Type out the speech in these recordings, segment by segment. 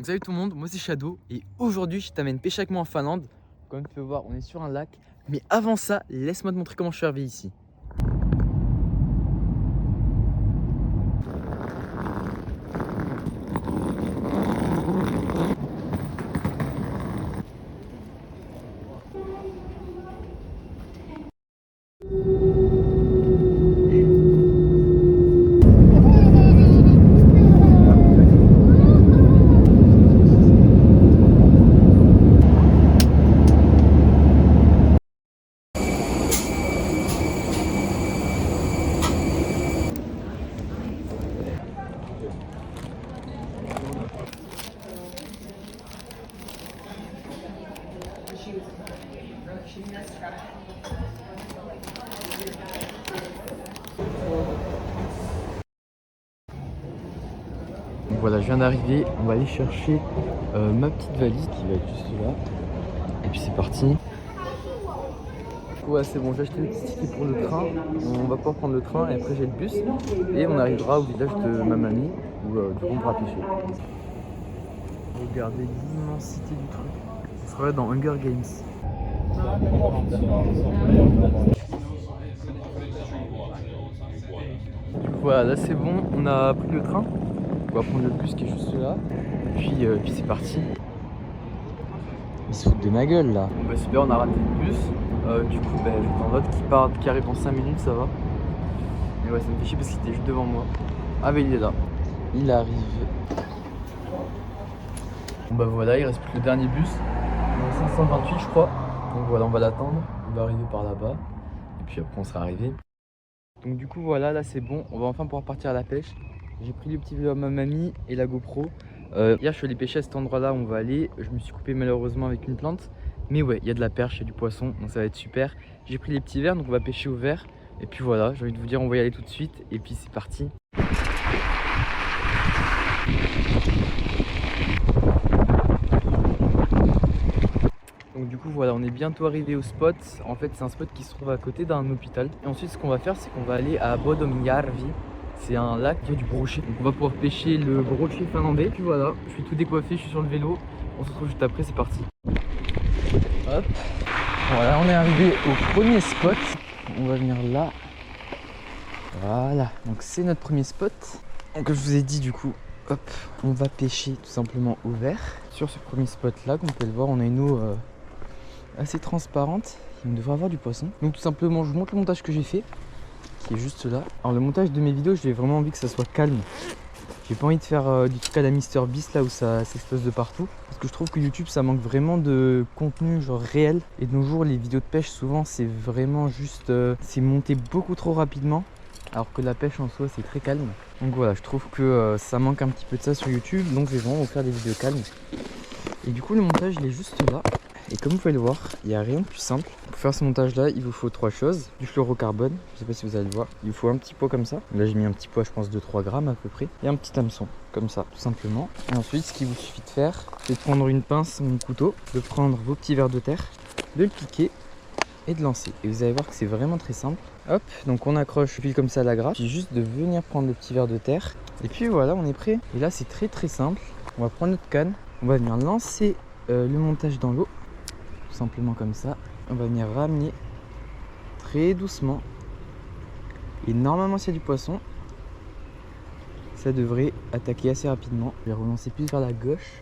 Donc salut tout le monde, moi c'est Shadow et aujourd'hui je t'amène pêcher avec moi en Finlande. Comme tu peux voir, on est sur un lac. Mais avant ça, laisse-moi te montrer comment je suis arrivé ici. Donc voilà, je viens d'arriver, on va aller chercher ma petite valise qui va être juste là. Et puis c'est parti. Ouais, c'est bon, j'ai acheté le petit ticket pour le train. On va pouvoir prendre le train et après j'ai le bus. Et on arrivera au village de ma mamie où du coup on pourra pêcher. Regardez l'immensité du truc. On sera dans Hunger Games. Du coup voilà, là c'est bon, on a pris le train. On va prendre le bus qui est juste là. Puis c'est parti. Ils se foutent de ma gueule là. Bon bah super, on a raté le bus. Du coup j'attends l'autre qui arrive en 5 minutes, ça va. Mais ouais, ça me fait chier parce qu'il était juste devant moi. Ah mais il est là. Il arrive. Bon bah voilà, il reste plus que le dernier bus. 528 je crois. Donc voilà, on va l'attendre. Il va arriver par là-bas. Et puis après on sera arrivé. Donc du coup voilà, là c'est bon. On va enfin pouvoir partir à la pêche. J'ai pris le petit vélo à ma mamie et la GoPro. Hier je suis allé pêcher à cet endroit là où on va aller. Je me suis coupé malheureusement avec une plante. Mais ouais, il y a de la perche, il y a du poisson. Donc ça va être super. J'ai pris les petits verres, donc on va pêcher au verre. Et puis voilà, j'ai envie de vous dire on va y aller tout de suite. Et puis c'est parti. Donc du coup voilà, on est bientôt arrivé au spot. En fait c'est un spot qui se trouve à côté d'un hôpital. Et ensuite ce qu'on va faire, c'est qu'on va aller à Bodomjarvi. C'est un lac qui a du brochet. Donc on va pouvoir pêcher le brochet finlandais. Puis voilà, je suis tout décoiffé, je suis sur le vélo. On se retrouve juste après, c'est parti. Hop. Voilà, on est arrivé au premier spot. On va venir là. Voilà, donc c'est notre premier spot. Donc comme je vous ai dit du coup, hop, on va pêcher tout simplement au vert. Sur ce premier spot là, comme vous pouvez le voir, on a une eau assez transparente. Il devrait avoir du poisson. Donc tout simplement, je vous montre le montage que j'ai fait, qui est juste là. Alors le montage de mes vidéos, j'ai vraiment envie que ça soit calme. J'ai pas envie de faire du truc à la MrBeast là où ça s'explose de partout. Parce que je trouve que YouTube ça manque vraiment de contenu genre réel. Et de nos jours les vidéos de pêche souvent c'est vraiment juste c'est monté beaucoup trop rapidement. Alors que la pêche en soi c'est très calme. Donc voilà, je trouve que ça manque un petit peu de ça sur YouTube. Donc je vais vraiment vous faire des vidéos calmes. Et du coup le montage il est juste là. Et comme vous pouvez le voir, il n'y a rien de plus simple. Pour faire ce montage là, il vous faut 3 choses. Du fluorocarbone, je sais pas si vous allez le voir. Il vous faut un petit pot comme ça. Là j'ai mis un petit pot, je pense de 3 grammes à peu près. Et un petit hameçon, comme ça, tout simplement. Et ensuite ce qu'il vous suffit de faire, c'est de prendre une pince ou un couteau, de prendre vos petits vers de terre, de le piquer et de lancer. Et vous allez voir que c'est vraiment très simple. Hop, donc on accroche pile comme ça à la grappe. Puis juste de venir prendre le petit vers de terre. Et puis voilà, on est prêt. Et là c'est très simple. On va prendre notre canne, on va venir lancer le montage dans l'eau. Tout simplement comme ça. On va venir ramener très doucement. Et normalement s'il y a du poisson, ça devrait attaquer assez rapidement. Je vais relancer plus vers la gauche.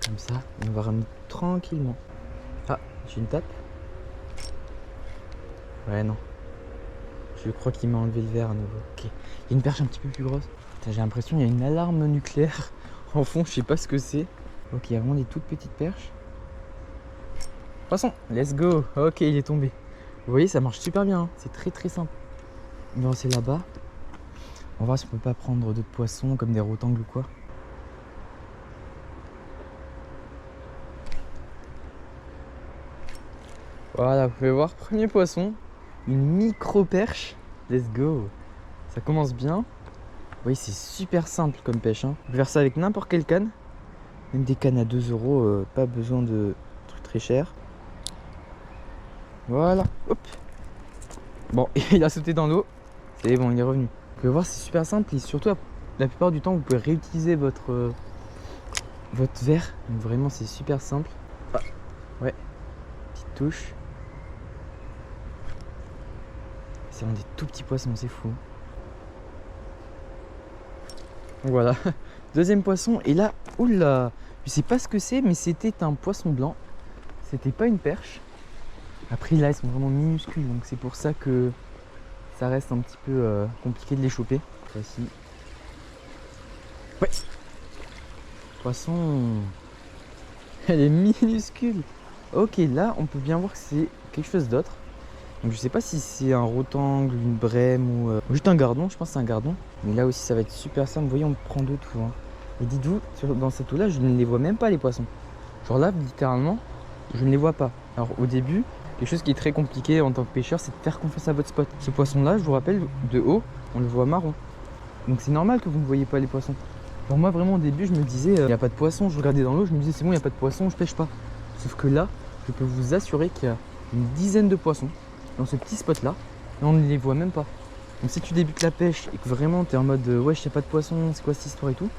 Comme ça. Et on va ramener tranquillement. Ah, j'ai une tape. Ouais non. Je crois qu'il m'a enlevé le verre à nouveau. Ok. Il y a une perche un petit peu plus grosse. J'ai l'impression qu'il y a une alarme nucléaire en fond, je sais pas ce que c'est. Ok, il y a vraiment des toutes petites perches. Poisson, let's go. Ok, il est tombé. Vous voyez, ça marche super bien, hein. C'est très simple. On va lancer là-bas. On va voir si on peut pas prendre d'autres poissons comme des rotangles ou quoi. Voilà, vous pouvez voir, premier poisson. Une micro perche. Let's go. Ça commence bien. Vous voyez, c'est super simple comme pêche, hein. Vous pouvez faire ça avec n'importe quelle canne. Même des cannes à 2 €, pas besoin de trucs très chers. Voilà, hop. Bon, il a sauté dans l'eau. C'est bon, il est revenu. Vous pouvez voir, c'est super simple et surtout, la plupart du temps, vous pouvez réutiliser votre votre verre. Donc vraiment c'est super simple. Ah, ouais, petite touche. C'est vraiment des tout petits poissons, c'est fou. Donc voilà, deuxième poisson. Et là, oula, je sais pas ce que c'est, mais c'était un poisson blanc. C'était pas une perche. Après là, ils sont vraiment minuscules, donc c'est pour ça que ça reste un petit peu compliqué de les choper. Voici. Ouais. Poisson. Elle est minuscule. Ok, là, on peut bien voir que c'est quelque chose d'autre. Donc je sais pas si c'est un rotangle, une brème ou juste un gardon. Je pense que c'est un gardon. Mais là aussi, ça va être super simple. Vous voyez, on prend de tout. Hein. Et dites-vous, dans cette eau-là, je ne les vois même pas, les poissons. Genre là, littéralement, je ne les vois pas. Alors au début, quelque chose qui est très compliqué en tant que pêcheur, c'est de faire confiance à votre spot. Ce poisson-là, je vous rappelle, de haut, on le voit marron. Donc c'est normal que vous ne voyez pas les poissons. Genre moi, vraiment, au début, je me disais, il n'y a pas de poisson. Je regardais dans l'eau, je me disais, c'est bon, il n'y a pas de poisson, je pêche pas. Sauf que là, je peux vous assurer qu'il y a une dizaine de poissons dans ce petit spot-là. Et on ne les voit même pas. Donc si tu débutes la pêche et que vraiment tu es en mode, ouais, je sais pas de poisson, c'est quoi cette histoire et tout,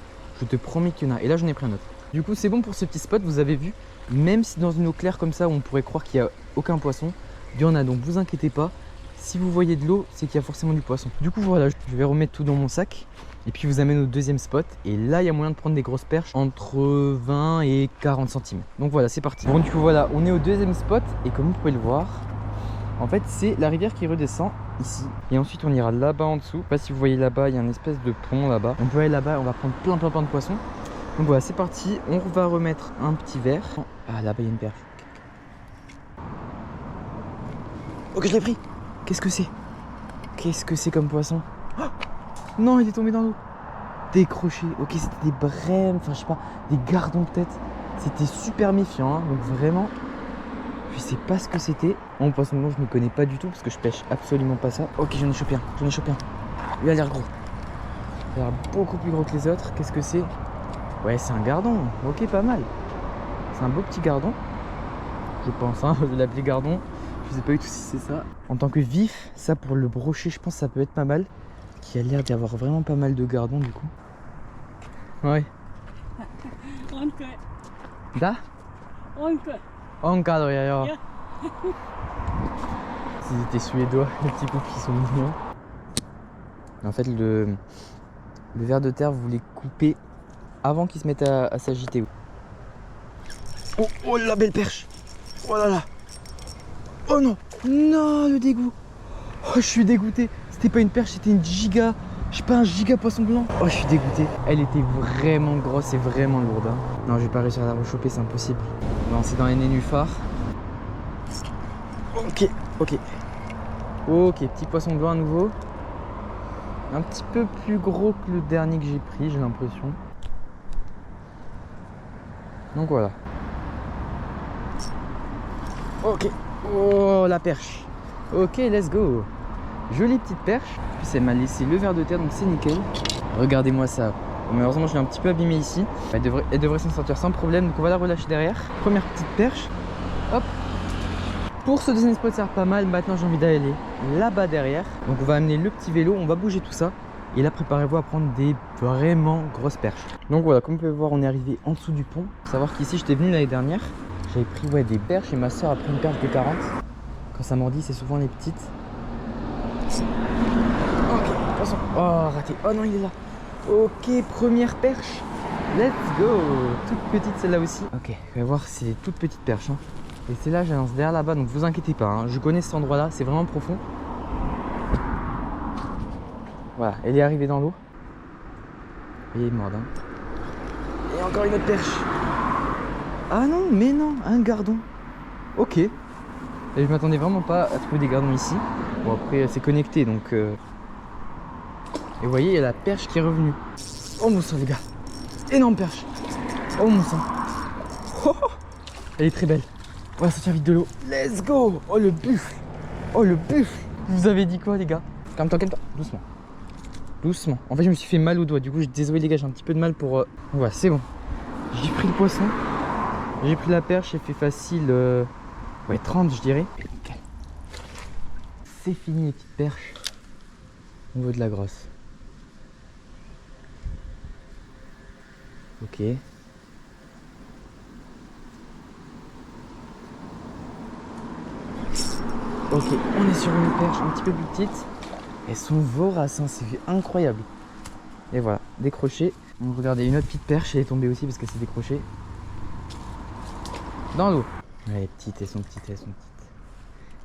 je te promets qu'il y en a. Et là, j'en ai pris un autre. Du coup, c'est bon pour ce petit spot, vous avez vu. Même si dans une eau claire comme ça, on pourrait croire qu'il n'y a aucun poisson, il y en a, donc vous inquiétez pas. Si vous voyez de l'eau, c'est qu'il y a forcément du poisson. Du coup, voilà, je vais remettre tout dans mon sac. Et puis, je vous amène au deuxième spot. Et là, il y a moyen de prendre des grosses perches entre 20 et 40 cm. Donc voilà, c'est parti. Bon, du coup, voilà, on est au deuxième spot. Et comme vous pouvez le voir, en fait, c'est la rivière qui redescend ici. Et ensuite, on ira là-bas en dessous. Je sais pas si vous voyez là-bas, il y a une espèce de pont là-bas. On peut aller là-bas, on va prendre plein de poissons. Donc voilà, c'est parti. On va remettre un petit verre. Ah, là-bas, il y a une perche. Ok, je l'ai pris. Qu'est-ce que c'est? Qu'est-ce que c'est comme poisson? Oh, non, il est tombé dans l'eau. Décroché. Ok, c'était des brèmes, enfin, je sais pas, des gardons peut-être. C'était super méfiant, hein. Donc vraiment, je sais pas ce que c'était. Mon poisson blanc, je ne connais pas du tout parce que je pêche absolument pas ça. Ok, j'en ai chopé un. Lui a l'air gros. Il a l'air beaucoup plus gros que les autres. Qu'est-ce que c'est? Ouais, c'est un gardon. Ok, pas mal. C'est un beau petit gardon. Je pense, hein. Je vais l'appeler gardon. Je sais pas du tout si c'est ça. En tant que vif, ça pour le brocher, je pense que ça peut être pas mal. Qui a l'air d'y avoir vraiment pas mal de gardons du coup. Ouais. Da? Encadre, ja. Ils étaient suédois, les petits couples qui sont mignons. En fait, le ver de terre, vous les coupez avant qu'ils se mettent à s'agiter. Oh, oh la belle perche! Oh là là! Oh non! Non, le dégoût! Oh, je suis dégoûté! C'était pas une perche, c'était une giga. Je sais pas, un giga poisson blanc. Oh, je suis dégoûté. Elle était vraiment grosse et vraiment lourde. Hein. Non, je vais pas réussir à la rechoper, c'est impossible. Non, c'est dans les nénuphars. Ok. Ok, petit poisson blanc à nouveau. Un petit peu plus gros que le dernier que j'ai pris, j'ai l'impression. Donc voilà. Ok. Oh, la perche. Ok, let's go. Jolie petite perche. Puis elle m'a laissé le ver de terre, donc c'est nickel. Regardez-moi ça. Malheureusement, je l'ai un petit peu abîmé ici. Elle devrait s'en sortir sans problème, donc on va la relâcher derrière. Première petite perche. Hop. Pour ce deuxième spot, ça a l'air pas mal. Maintenant, j'ai envie d'aller là-bas derrière. Donc on va amener le petit vélo, on va bouger tout ça. Et là, préparez-vous à prendre des vraiment grosses perches. Donc voilà, comme vous pouvez voir, on est arrivé en dessous du pont. Faut savoir qu'ici, j'étais venu l'année dernière. J'avais pris des perches et ma soeur a pris une perche de 40. Quand ça mordit, c'est souvent les petites. Ok, poisson. Oh, raté. Oh non, il est là. Ok, première perche. Let's go. Toute petite celle-là aussi. Ok, on va voir, c'est des toutes petites perches. Hein. Et c'est là, j'avance derrière là-bas, donc vous inquiétez pas. Hein. Je connais cet endroit-là, c'est vraiment profond. Voilà, elle est arrivée dans l'eau. Et il est mort. Hein. Et encore une autre perche. Ah non, mais non, un gardon. Ok. Et je m'attendais vraiment pas à trouver des gardons ici. Bon, après, c'est connecté, donc... Et vous voyez, il y a la perche qui est revenue. Oh mon sang, les gars. Énorme perche. Oh mon sang. Oh, elle est très belle. On va sortir vite de l'eau. Let's go. Oh le buffle. Oh le buffle. Je vous avais dit quoi, les gars? Calme-toi. Doucement. Doucement. En fait, je me suis fait mal au doigt. Du coup, je suis désolé, les gars, j'ai un petit peu de mal pour... Voilà, c'est bon. J'ai pris le poisson. J'ai pris la perche. J'ai fait facile... Ouais, 30, je dirais. C'est fini, les petites perches. On veut de la grosse. Ok. Ok, on est sur une perche un petit peu plus petite. Elles sont voraces, hein, c'est incroyable. Et voilà, décroché. Donc regardez, une autre petite perche, elle est tombée aussi parce qu'elle s'est décrochée. Dans l'eau. Elle est petite, elles sont petites, elles sont petites.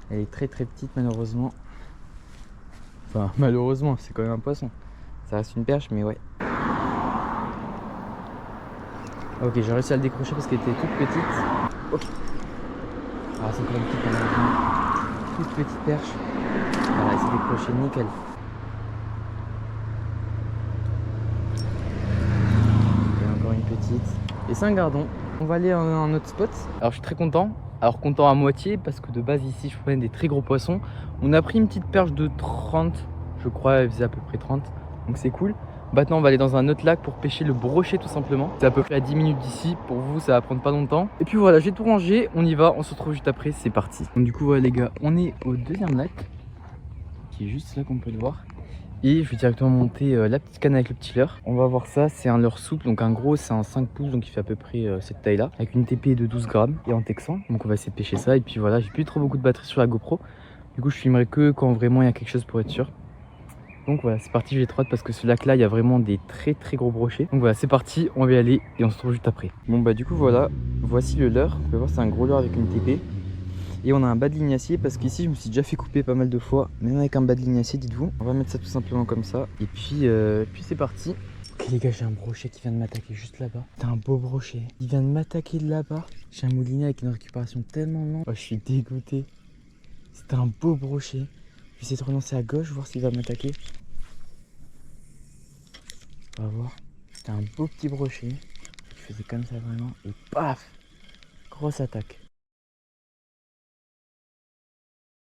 Elle est très très petite malheureusement. Enfin, malheureusement, c'est quand même un poisson. Ça reste une perche, mais ouais. Ok, j'ai réussi à le décrocher parce qu'elle était toute petite. Ok. Ah, c'est encore une petite malheureusement. Toute petite perche. Voilà, elle s'est décrochée nickel. Et encore une petite. Et c'est un gardon. On va aller à un autre spot. Alors je suis très content. Alors content à moitié parce que de base ici je prenais des très gros poissons. On a pris une petite perche de 30. Je crois elle faisait à peu près 30. Donc c'est cool. Maintenant on va aller dans un autre lac pour pêcher le brochet tout simplement. C'est à peu près à 10 minutes d'ici. Pour vous ça va prendre pas longtemps. Et puis voilà, j'ai tout rangé. On y va, on se retrouve juste après. C'est parti. Donc du coup voilà les gars, on est au deuxième lac. Qui est juste là qu'on peut le voir. Et je vais directement monter la petite canne avec le petit leurre. On va voir ça, c'est un leurre souple, donc un gros c'est un 5 pouces, donc il fait à peu près cette taille là, avec une TP de 12 grammes et en texan. Donc on va essayer de pêcher ça, et puis voilà, j'ai plus trop beaucoup de batterie sur la GoPro. Du coup je filmerai que quand vraiment il y a quelque chose pour être sûr. Donc voilà, c'est parti, j'ai trop hâte parce que ce lac là, il y a vraiment des très très gros brochets. Donc voilà, c'est parti, on va y aller et on se retrouve juste après. Bon bah du coup voilà, voici le leurre. Vous pouvez voir c'est un gros leurre avec une TP. Et on a un bas de lignacier parce qu'ici je me suis déjà fait couper pas mal de fois, même avec un bas de lignacier, dites-vous. On va mettre ça tout simplement comme ça. Et puis c'est parti. Ok les gars, j'ai un brochet qui vient de m'attaquer juste là-bas. C'est un beau brochet. Il vient de m'attaquer de là-bas. J'ai un moulinet avec une récupération tellement lente. Oh, je suis dégoûté. C'est un beau brochet. Je vais essayer de relancer à gauche, voir s'il va m'attaquer. On va voir. C'était un beau petit brochet. Il faisait comme ça vraiment. Et paf! Grosse attaque.